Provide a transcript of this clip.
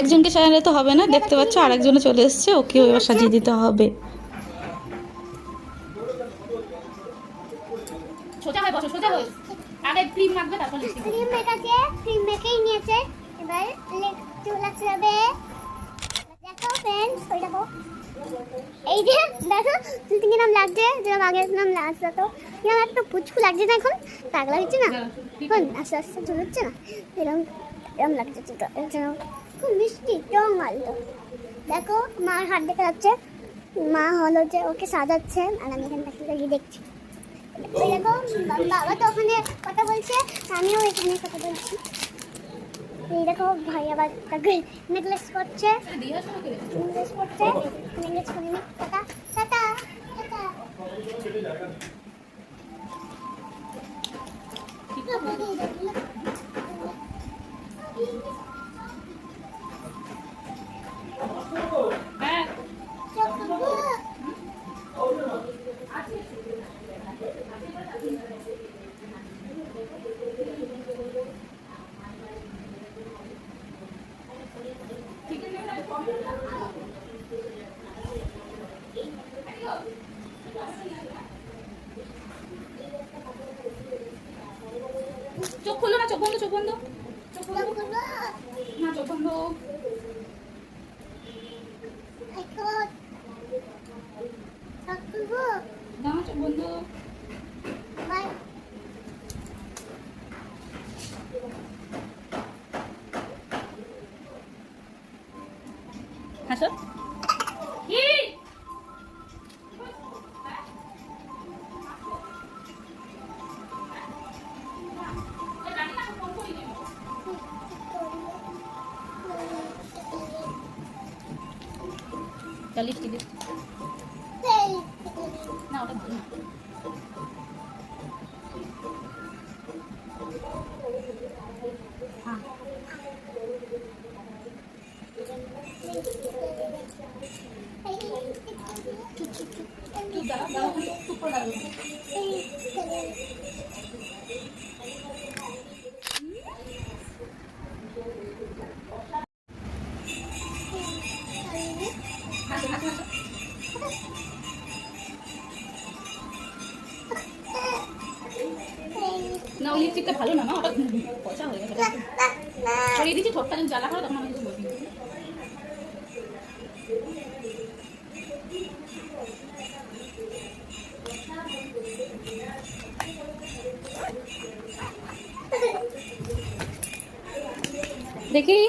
একজনকে সাজালে তো হবে না, দেখতে পাচ্ছ আরেকজনে চলে এসছে, ওকেও এবার সাজিয়ে দিতে হবে। সোজা হয়ে বসো, সোজা হয়ে। আগে ক্রিম মাখবে, তারপর লিপস্টিক। ক্রিম মেখেছে, ক্রিম মেখেই নিয়েছে। এবার চুল আঁচড়াবে। দেখো ফ্রেন্ডস, ওই দেখো এই যে দেখো চুল কিরম লাগছে, যেরকম আগে কিরম লাগছে, তো কিরম একটা পুচকু লাগছে না, এখন পাগলা হচ্ছে না, এখন আস্তে আস্তে চুল হচ্ছে না, এরকম এরম লাগছে চুলটা, যেন খুব মিষ্টি রং আলতো। দেখো মার হাত দেখা যাচ্ছে, মা হলো যে ওকে সাজাচ্ছে, আর আমি এখানে গিয়ে দেখছি। ওই দেখো বাবা তো ওখানে কথা বলছে, আমিও এখানে কথা বলছি। এই দেখো ভাই আবার তাকে নেকলেস করছে, নেকলেস করছে, নেকলেস করে নি। Tata tata tata. হ্যাঁ চোখ খুলো না, চোখ বন্ধ, চোখ বন্ধ, চোখ বন্ধ না, চোখ বন্ধ। না, চোখ বন্ধ। হাসো। কি লিপস্টিক না, ওটা ভালো। হ্যাঁ না, ওই লিপস্টিকটা ভালো না, ওটা পয়সা হয়ে গেছে। সরিয়ে দিচ্ছি, ঠোঁটটা যদি জ্বালা করে তখন আমি কিছু বলবি। দেখি